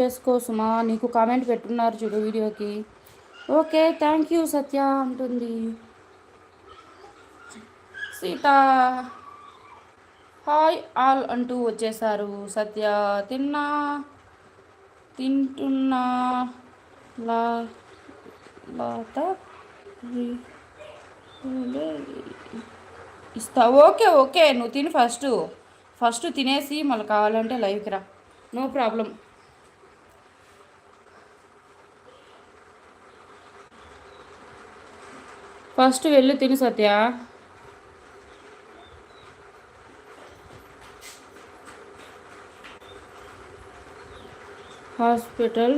చేసుకో సుమా, నీకు కామెంట్ పెట్టున్నారు చూడు వీడియోకి. ఓకే థ్యాంక్ యూ సత్య అంటుంది సీత. హాయ్ ఆల్ అంటూ వచ్చేసారు. సత్య తింటున్నా లా లాత ఇస్తా. ఓకే ఓకే, నువ్వు తిని ఫస్ట్ తినేసి మళ్ళీ కావాలంటే లైవ్కి రా, నో ప్రాబ్లం. ఫస్ట్ వెళ్ళి తిని సత్య. హాస్పిటల్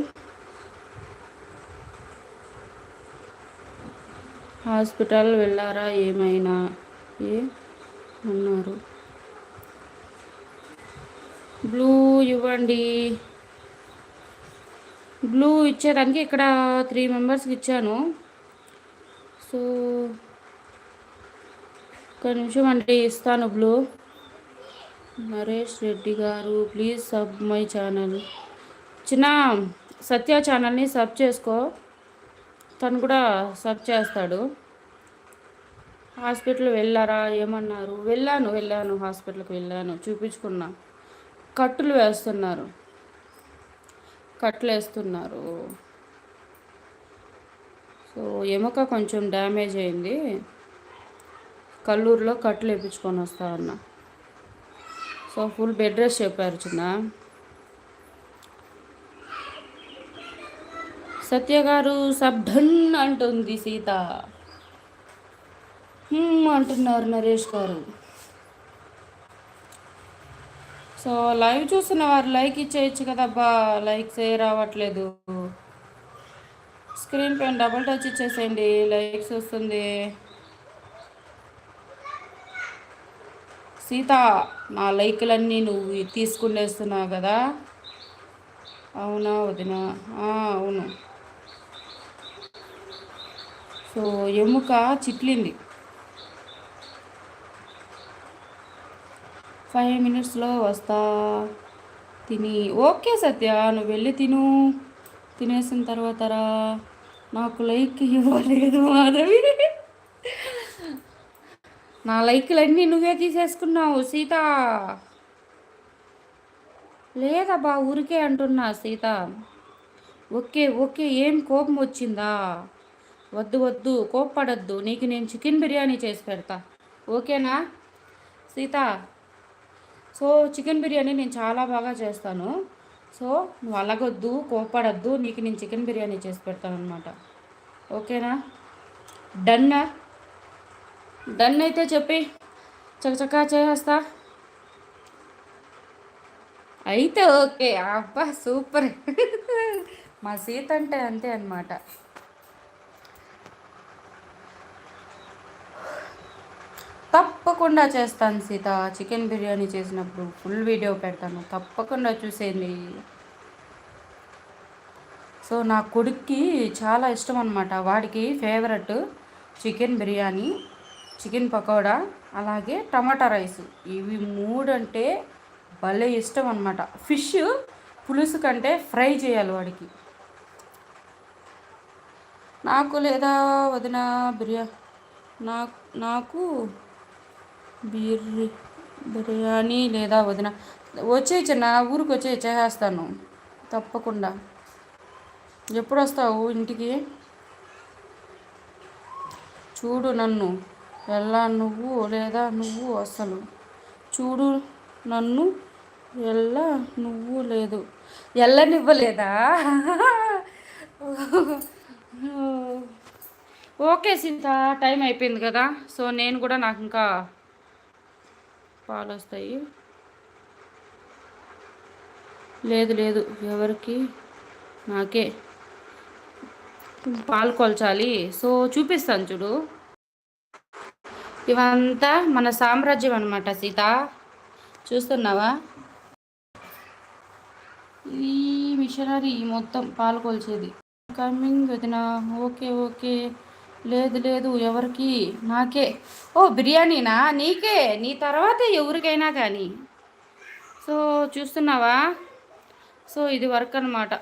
వెళ్ళారా? ఏమైనా అన్నారు? బ్లూ ఇవ్వండి. బ్లూ ఇచ్చేదానికి ఇక్కడ 3 మెంబర్స్కి ఇచ్చాను. సో ఒక నిమిషం అండి, ఇస్తాను బ్లూ. నరేష్ రెడ్డి గారు ప్లీజ్ సబ్ మై ఛానల్. చిన్న సత్య ఛానల్ని సబ్ చేసుకో, తను కూడా సబ్ చేస్తాడు. హాస్పిటల్ వెళ్ళారా? ఏమన్నారు? వెళ్ళాను హాస్పిటల్కి వెళ్ళాను, చూపించుకున్నా. కట్లు వేస్తున్నారు. సో ఎముక కొంచెం డ్యామేజ్ అయింది, కల్లూరులో కట్లు వేయించుకొని వస్తా అన్నా. సో ఫుల్ బెడ్ రెస్ట్ చెప్పారు చిన్న. సత్య గారు సబ్ డన్ అంటుంది సీత. అంటున్నారు నరేష్ గారు. సో లైవ్ చూస్తున్న వారు లైక్ ఇచ్చేయచ్చు కదబ్బా, లైక్స్ ఏ రావట్లేదు. స్క్రీన్ పైన డబుల్ టచ్ ఇచ్చేసేయండి, లైక్స్ వస్తుంది. సీత, నా లైకులన్నీ నువ్వు తీసుకునేస్తున్నావు కదా? అవునా వదినా? అవును. సో ఎముక చిట్లింది. 5 minutesలో వస్తా తిని. ఓకే సత్య, నువ్వు వెళ్ళి తినేసిన తర్వాత రా. నాకు లైక్ ఇవ్వలేదు మాధవి. నా లైకులన్నీ నువ్వే తీసేసుకున్నావు సీత. లేదబ్బా, ఊరికే అంటున్నా సీత. ఓకే ఏం కోపం వచ్చిందా? వద్దు కోప్పడద్దు, నీకు నేను చికెన్ బిర్యానీ చేసి పెడతా, ఓకేనా సీత? సో చికెన్ బిర్యానీ నేను చాలా బాగా చేస్తాను. సో నువ్వు అలగొద్దు, కోప్పడద్దు, నీకు నేను చికెన్ బిర్యానీ చేసి పెడతాను అనమాట, ఓకేనా? డన్ అయితే చెప్పి చకచకా చేస్తా. అయితే ఓకే. అబ్బా సూపర్. మా సీత అంటే అంతే అనమాట. తప్పకుండా చేస్తాను సీత, చికెన్ బిర్యానీ చేసినప్పుడు ఫుల్ వీడియో పెడతాను, తప్పకుండా చూసేయండి. సో నా కొడుక్కి చాలా ఇష్టం అనమాట, వాడికి favourite chicken biryani, chicken pakoda, అలాగే టమాటా రైస్. ఇవి 3 అంటే భలే ఇష్టం అనమాట. ఫిష్ పులుసు కంటే ఫ్రై చేయాలి వాడికి. నాకు లేదా వదిన నాకు బిర్యానీ లేదా వదిన వచ్చేయి చిన్న, ఊరికి వచ్చే చేసేస్తాను తప్పకుండా. ఎప్పుడు వస్తావు ఇంటికి? చూడు నన్ను ఎలా నువ్వు లేదా నువ్వు అసలు చూడు నన్ను ఎలా నువ్వు లేదు ఎల్లనివ్వలేదా? ఓకే సీత, టైం అయిపోయింది కదా. సో నేను కూడా, నాకు ఇంకా పాలు వస్తాయి. లేదు ఎవరికి? నాకే పాలు కొల్చాలి. సో చూపిస్తాను చూడు. ఇవంతా మన సామ్రాజ్యం అనమాట సీత, చూస్తున్నావా? ఈ మిషనరీ మొత్తం పాలు కొల్చేది. కమింగ్ వదిన. ఓకే లేదు ఎవరికి? నాకే. ఓ బిర్యానీనా? నీకే, నీ తర్వాత ఎవరికైనా కానీ. సో చూస్తున్నావా? సో ఇది వర్క్ అనమాట.